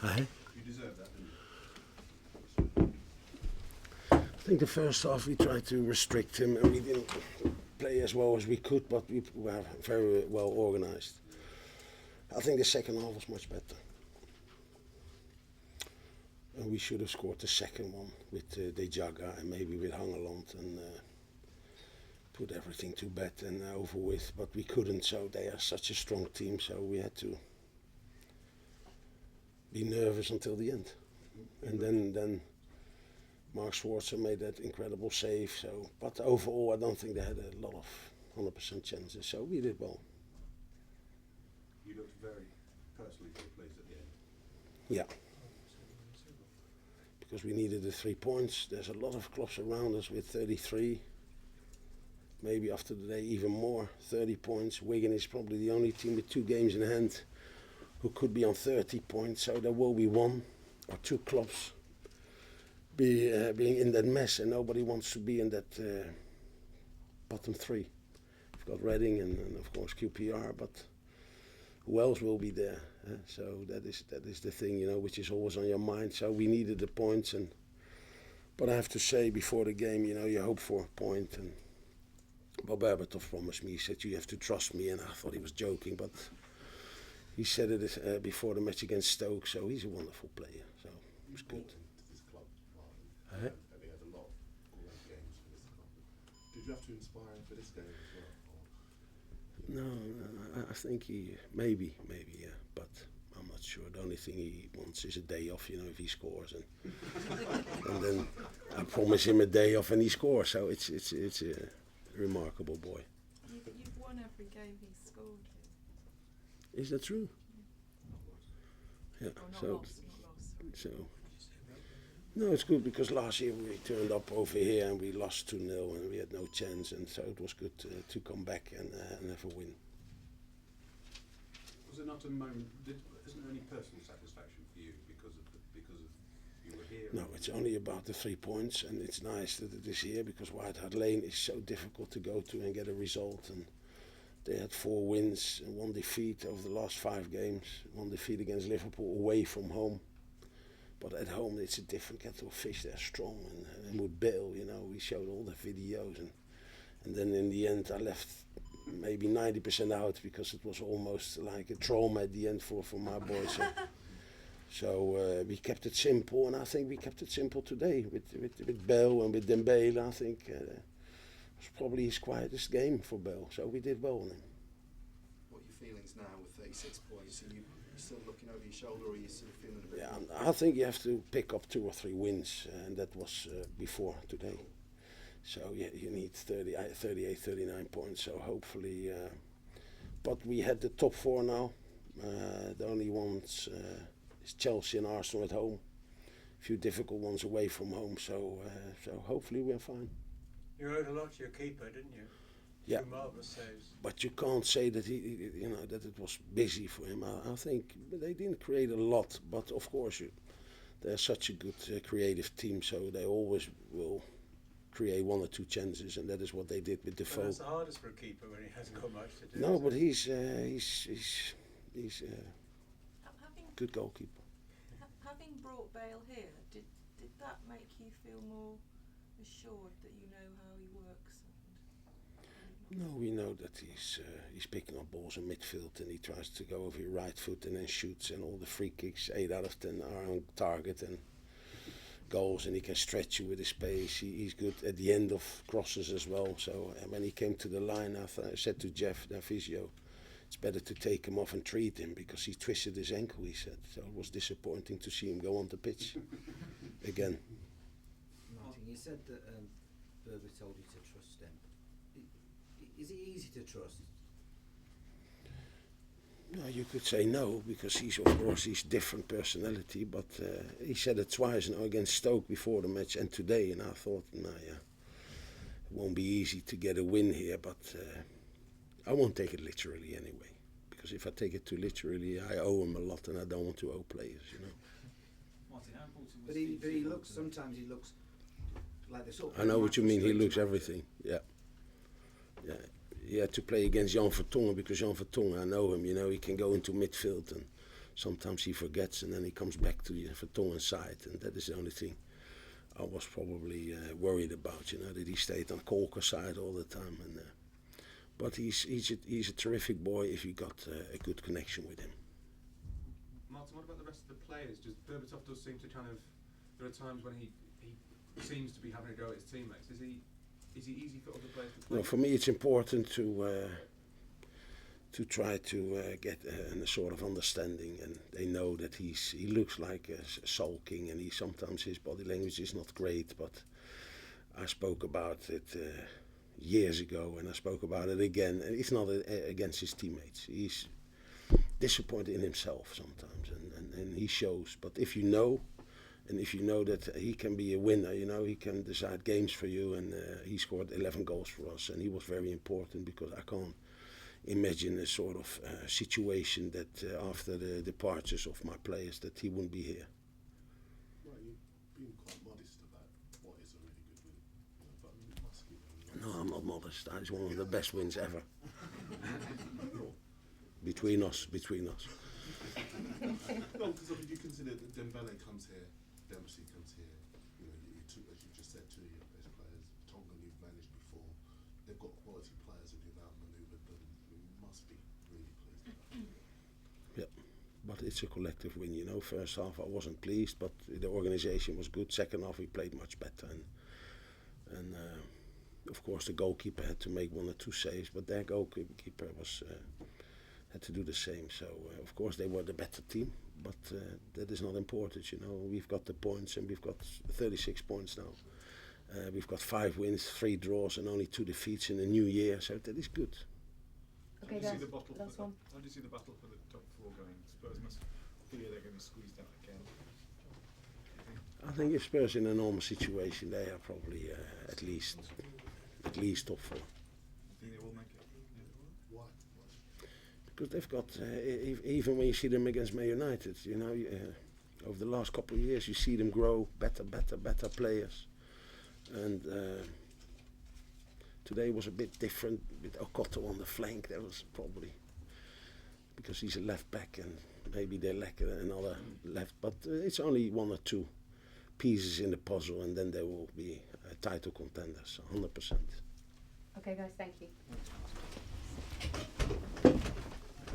Aye. You deserve that, didn't you? I think the first half we tried to restrict him and we didn't play as well as we could, but we were very well organised. I think the second half was much better. And we should have scored the second one with De Jaga and maybe with Hangeland and put everything to bed and over with, but we couldn't, so they are such a strong team, so we had to be nervous until the end. And then Mark Schwarzer made that incredible save, so, but overall I don't think they had a lot of 100% chances, so we did well. You looked very personally pleased at the end. Yeah. Because we needed the 3 points. There's a lot of clubs around us with 33. Maybe after the day even more, 30 points. Wigan is probably the only team with 2 games in hand who could be on 30 points. So there will be 1 or 2 clubs being in that mess, and nobody wants to be in that bottom 3. We've got Reading and of course QPR, but who else will be there? So that is the thing, which is always on your mind. So we needed the points, but I have to say before the game, you hope for a point. And Bob Berbatov promised me, he said you have to trust me, and I thought he was joking, but he said it before the match against Stoke. So he's a wonderful player. So it was good. This club, and they had a lot of great games for this club. Did you have to inspire him for this game as well? No, I think he maybe, yeah, but I'm not sure. The only thing he wants is a day off, if he scores, and then I promise him a day off and he scores. So it's a remarkable boy. You've won every game he's scored in. Is that true? Yeah. Not So lost. so. No, it's good because last year we turned up over here and we lost 2-0 and we had no chance, and so it was good to come back and have a win. Was it not a moment? Isn't there any personal satisfaction for you because of you were here? No, it's only about the 3 points, and it's nice that it is here because White Hart Lane is so difficult to go to and get a result. And they had 4 wins and 1 defeat over the last 5 games. 1 defeat against Liverpool away from home. But at home it's a different kettle of fish. They're strong, and with Bale, we showed all the videos, and then in the end I left maybe 90% out because it was almost like a trauma at the end for my boys. So we kept it simple, and I think we kept it simple today with Bale and with Dembele. I think it was probably his quietest game for Bale, so we did well on him. What are your feelings now with 36 points? Are you still looking over your shoulder, or are you sort of feeling a bit? Yeah, I think you have to pick up 2 or 3 wins, and that was before today. So yeah, you need 38, 39 points. So hopefully, but we had the top 4 now. The only ones is Chelsea and Arsenal at home. A few difficult ones away from home. So hopefully we're fine. You owed a lot to your keeper, didn't you? Yeah. 2 marvellous saves. But you can't say that that it was busy for him. I think they didn't create a lot, but of course they're such a good creative team, so they always will create 1 or 2 chances, and that is what they did with Defoe. Well, that's the hardest for a keeper when he hasn't got much to do. No, but he's good goalkeeper. Having brought Bale here, did that make you feel more assured that you know how he works? No, we know that he's picking up balls in midfield, and he tries to go over your right foot and then shoots, and all the free kicks, 8 out of 10 are on target and goals, and he can stretch you with his pace. He's good at the end of crosses as well. So when he came to the line, I said to Jeff, the physio, it's better to take him off and treat him because he twisted his ankle, he said. So it was disappointing to see him go on the pitch again. Martin, you said that Berber told you to trust him. Is he easy to trust? No, you could say no, because he's different personality, but he said it twice now against Stoke before the match and today, and I thought, it won't be easy to get a win here, but I won't take it literally anyway, because if I take it too literally, I owe him a lot, and I don't want to owe players, Martin, how important was but he looks, sometimes he looks like this. I know what you mean, he looks everything, yeah. He had to play against Jan Vertongen because Jan Vertongen, I know him, he can go into midfield, and sometimes he forgets and then he comes back to the Vertonghen side, and that is the only thing I was probably worried about, you know, that he stayed on Kolker's side all the time. And but he's a terrific boy if you got a good connection with him. Martin, what about the rest of the players? Berbatov does seem to there are times when he seems to be having a go at his teammates. Is he easy for other players to play? No, for me it's important to try to get a sort of understanding, and they know that he looks like sulking, and sometimes his body language is not great, but I spoke about it years ago, and I spoke about it again, and it's not against his teammates. He's disappointed in himself sometimes, and he shows. But if you know that he can be a winner, you know, he can decide games for you, and he scored 11 goals for us, and he was very important, because I can't imagine a sort of situation that after the departures of my players that he wouldn't be here. Right, you've been quite modest about what is a really good win, you know, but you must give him No, I'm not modest. That is one of the best wins ever. no, Between us. because if you consider that Dembele comes here, Dempsey comes here, you know, you took, as you just said, two of your best players. Tongan you've managed before. They've got quality players and you've outmanoeuvred them. You must be really pleased with that. Yeah, but it's a collective win, you know. First half I wasn't pleased, but the organisation was good. Second half we played much better, and of course the goalkeeper had to make 1 or 2 saves, but their goalkeeper was had to do the same. So of course they were the better team, but that is not important, you know. We've got the points, and we've got 36 points now. We've got 5 wins, 3 draws, and only 2 defeats in a new year, so that is good. Okay, How do you guys, see the battle last for one. How do you see the battle for the top 4 going? Spurs must feel they're going to be squeezed out again. I think if Spurs in a normal situation, they are probably at least top 4. I think they will make it. Why? Because they've got, even when you see them against Man United, you know, over the last couple of years, you see them grow, better players. And today was a bit different with Okoto on the flank. That was probably because he's a left back, and maybe they lack another left. But it's only 1 or 2 pieces in the puzzle, and then they will be title contenders, 100%. Okay, guys, thank you.